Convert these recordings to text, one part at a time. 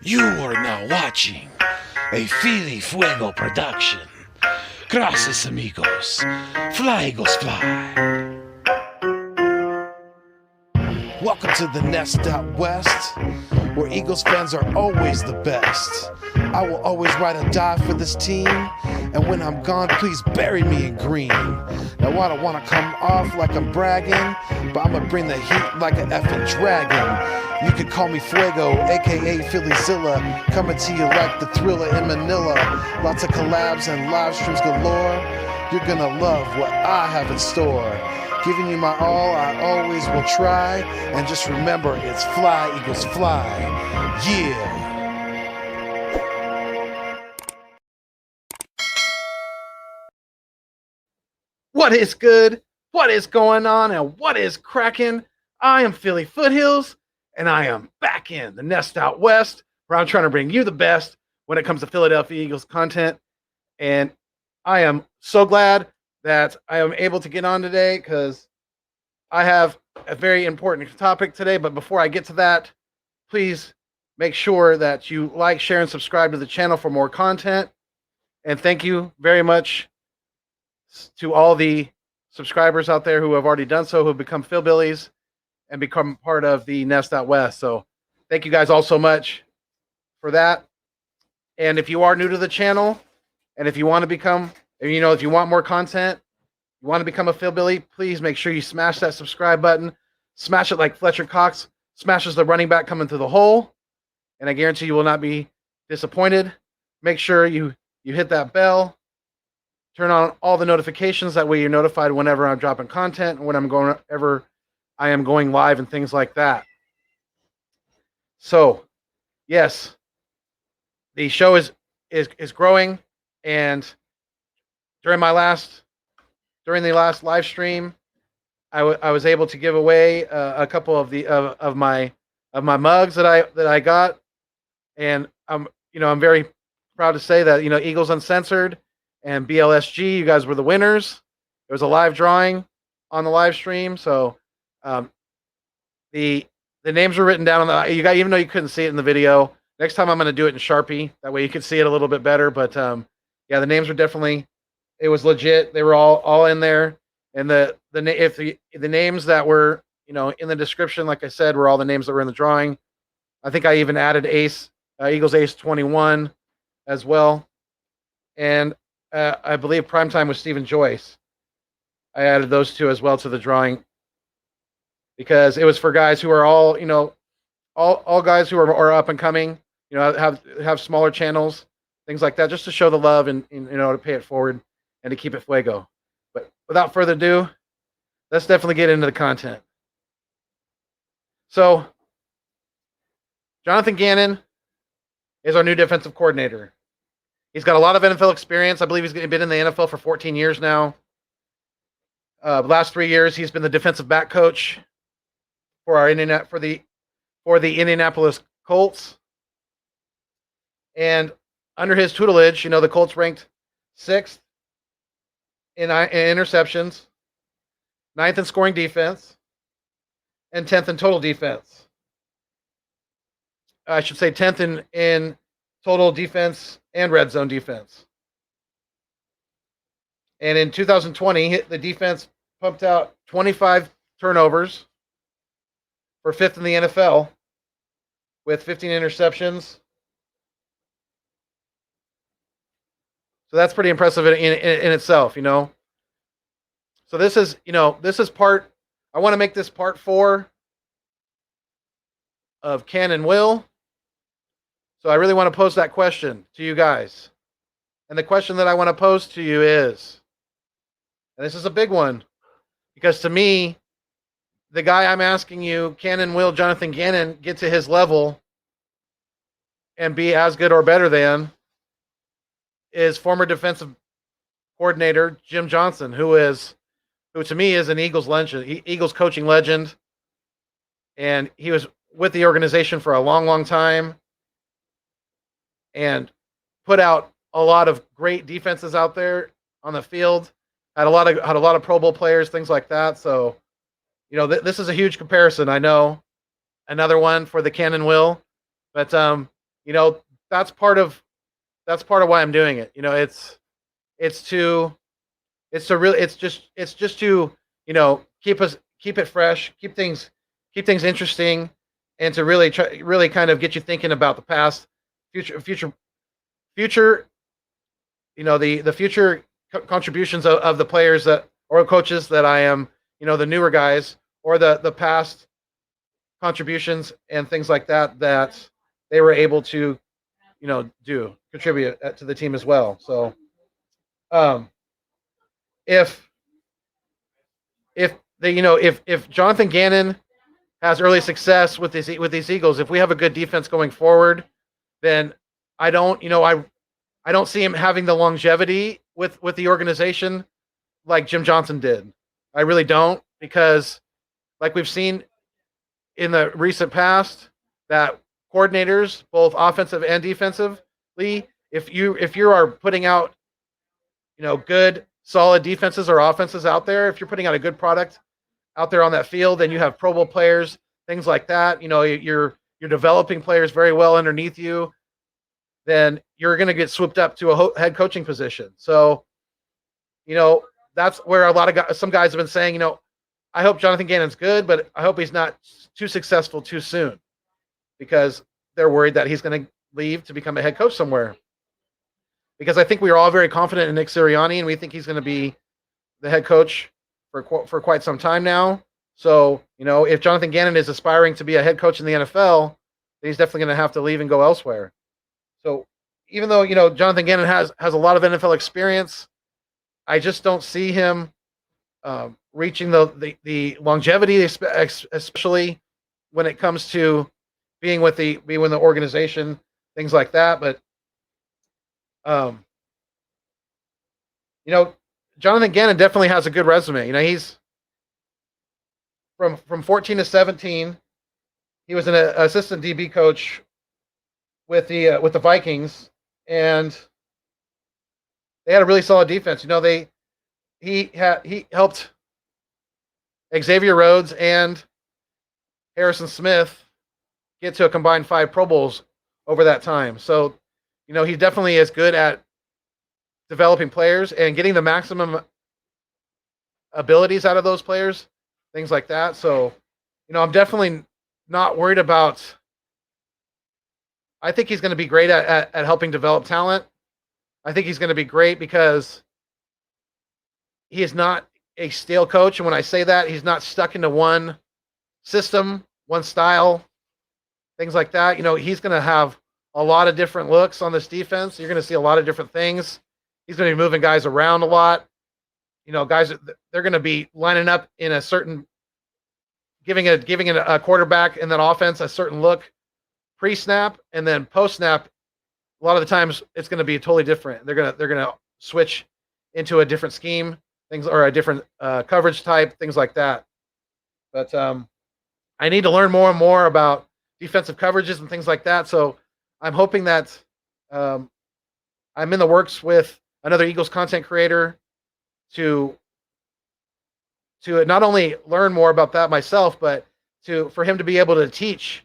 You are now watching a Philly Fuego production. Gracias, amigos. Fly, Eagles, fly. Welcome to the Nest Out West, where Eagles fans are always the best. I will always ride or die for this team, and when I'm gone, please bury me in green. Now I don't want to come off like I'm bragging, but I'm gonna bring the heat like an effing dragon. You could call me Fuego, aka Philly-Zilla, coming to you like the Thriller in Manila. Lots of collabs and live streams galore. You're gonna love what I have in store. Giving you my all, I always will try. And just remember, it's fly, Eagles, fly. Yeah. What is good? What is going on? And what is cracking? I am Philly Foothills, and I am back in the Nest Out West, where I'm trying to bring you the best when it comes to Philadelphia Eagles content. And I am so glad that I am able to get on today because I have a very important topic today. But before I get to that, please make sure that you like, share, and subscribe to the channel for more content. And thank you very much to all the subscribers out there who have already done so, who have become Phill-Billies and become part of the Nest Out West. So thank you guys all so much for that. And if you are new to the channel, and if you want to become, if you want more content, you want to become a Phill-Billy, please make sure you smash that subscribe button. Smash it like Fletcher Cox smashes the running back coming through the hole. And I guarantee you will not be disappointed. Make sure you hit that bell. Turn on all the notifications. That way you're notified whenever I'm dropping content and when I am going live and things like that. So, yes, the show is growing, and during the last live stream, I was able to give away a couple of my mugs that I got, and I'm very proud to say that Eagles Uncensored and BLSG, you guys were the winners. It was a live drawing on the live stream, so the names were written down on even though you couldn't see it in the video. Next time I'm going to do it in Sharpie. That way you can see it a little bit better. But yeah, the names were definitely, it was legit. They were all in there. And the names that were in the description, like I said, were all the names that were in the drawing. I think I even added Eagles Ace 21 as well. And I believe Primetime was Stephen Joyce. I added those two as well to the drawing because it was for guys who are all guys who are up and coming, have smaller channels, things like that, just to show the love and to pay it forward and to keep it fuego. But without further ado, let's definitely get into the content. So, Jonathan Gannon is our new defensive coordinator. He's got a lot of NFL experience. I believe he's been in the NFL for 14 years now. The last 3 years, he's been the defensive back coach for the Indianapolis Colts. And under his tutelage, the Colts ranked 6th in interceptions, 9th in scoring defense, and 10th in total defense. I should say 10th in total defense and red zone defense. And in 2020, the defense pumped out 25 turnovers for 5th in the NFL with 15 interceptions. So that's pretty impressive in itself, So this is part, I want to make this part 4 of Ken and Will. So I really want to pose that question to you guys. And the question that I want to pose to you is, and this is a big one, because to me, the guy I'm asking you, can and will Jonathan Gannon get to his level and be as good or better than, is former defensive coordinator Jim Johnson, who to me is an Eagles legend, Eagles coaching legend. And he was with the organization for a long, long time and put out a lot of great defenses out there on the field. Had a lot of Pro Bowl players, things like that. So, this is a huge comparison. I know, another one for the Ken and Will, but you know, that's part of why I'm doing it. You know, it's to really it's just to, you know, keep it fresh, keep things interesting, and to really kind of get you thinking about the past, future, you know, the future contributions of the players that or coaches that I am, you know, the newer guys, or the past contributions and things like that that they were able to, you know, contribute to the team as well. So um, if if Jonathan Gannon has early success with these Eagles, if we have a good defense going forward, then I don't, you know, I don't see him having the longevity with the organization like Jim Johnson did. I really don't, because like we've seen in the recent past, that coordinators, both offensive and defensively, if you are putting out, you know, good solid defenses or offenses out there, if you're putting out a good product out there on that field, then you have Pro Bowl players, things like that. You know, you're developing players very well underneath you. Then you're going to get swooped up to a head coaching position. So, you know, that's where some guys have been saying, you know, I hope Jonathan Gannon's good, but I hope he's not too successful too soon, because they're worried that he's going to leave to become a head coach somewhere. Because I think we are all very confident in Nick Sirianni, and we think he's going to be the head coach for quite some time now. So, you know, if Jonathan Gannon is aspiring to be a head coach in the NFL, then he's definitely going to have to leave and go elsewhere. So, even though, you know, Jonathan Gannon has a lot of NFL experience, I just don't see him reaching the longevity, especially when it comes to being with the organization, things like that. But you know, Jonathan Gannon definitely has a good resume. You know, he's from 14 to 17. He was an assistant DB coach with the Vikings, and they had a really solid defense. You know, he helped Xavier Rhodes and Harrison Smith get to a combined 5 Pro Bowls over that time. So, you know, he definitely is good at developing players and getting the maximum abilities out of those players, things like that. So, you know, I'm definitely not worried about. I think he's going to be great at helping develop talent. I think he's going to be great because he is not a stale coach. And when I say that, he's not stuck into one system, one style, things like that. You know, he's going to have a lot of different looks on this defense. You're going to see a lot of different things. He's going to be moving guys around a lot. You know, guys, they're going to be lining up in a certain, giving a quarterback and then offense a certain look pre-snap, and then post-snap. A lot of the times it's going to be totally different. They're going to switch into a different scheme, things, or a different coverage type, things like that. But I need to learn more and more about defensive coverages and things like that. So I'm hoping that I'm in the works with another Eagles content creator to not only learn more about that myself, but for him to be able to teach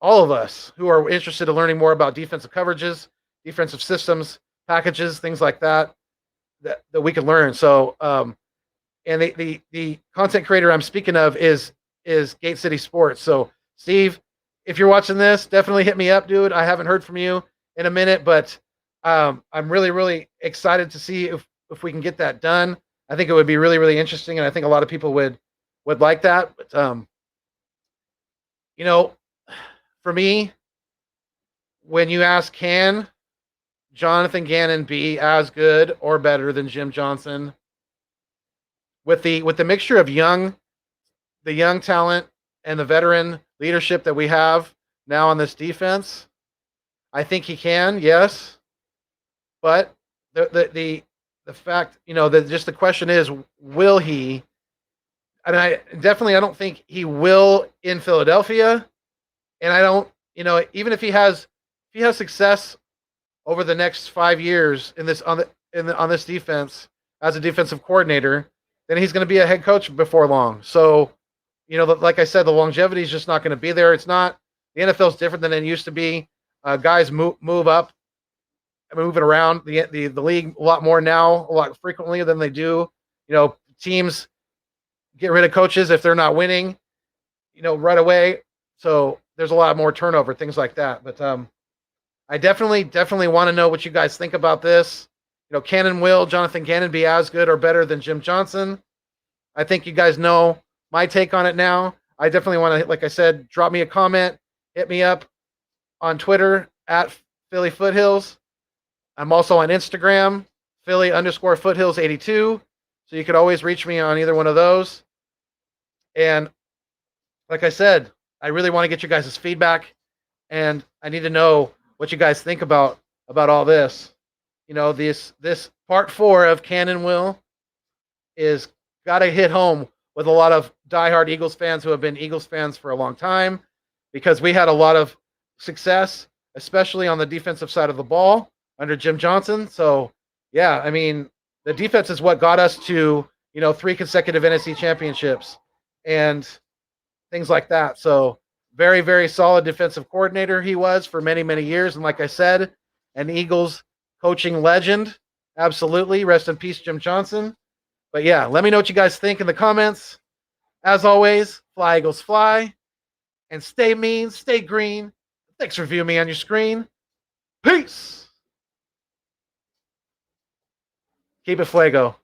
all of us who are interested in learning more about defensive coverages, defensive systems, packages, things like that we can learn. So, and the content creator I'm speaking of is Gate City Sports. So, Steve, if you're watching this, definitely hit me up, dude. I haven't heard from you in a minute, but I'm really, really excited to see if we can get that done. I think it would be really, really interesting, and I think a lot of people would like that. But you know, for me, when you ask, can Jonathan Gannon be as good or better than Jim Johnson, with the mixture of the young talent and the veteran leadership that we have now on this defense, I think he can, yes. But the fact, you know, that just the question is, will he? And I don't think he will in Philadelphia. And I don't, you know, even if he has success over the next 5 years in this on this defense as a defensive coordinator, then he's going to be a head coach before long. So, you know, like I said, the longevity is just not going to be there. It's not, the NFL is different than it used to be. guys move up, moving around the league a lot more now, a lot frequently than they do. Teams get rid of coaches if they're not winning, right away. So there's a lot more turnover, things like that. But I definitely want to know what you guys think about this. Can and will Jonathan Gannon be as good or better than Jim Johnson? I think you guys know my take on it now. I definitely want to, like I said, drop me a comment, hit me up on Twitter at Philly Foothills. I'm also on Instagram, Philly_Foothills82. So you could always reach me on either one of those. And like I said, I really want to get you guys' feedback, and I need to know what you guys think about all this. This part 4 of Can and Will is got to hit home with a lot of diehard Eagles fans who have been Eagles fans for a long time, because we had a lot of success, especially on the defensive side of the ball under Jim Johnson. So, yeah, I mean, the defense is what got us to, 3 consecutive NFC championships and things like that. So, very, very solid defensive coordinator he was for many, many years. And like I said, an Eagles coaching legend. Absolutely. Rest in peace, Jim Johnson. But yeah, let me know what you guys think in the comments. As always, fly Eagles fly. And stay mean, stay green. Thanks for viewing me on your screen. Peace. Keep it fuego.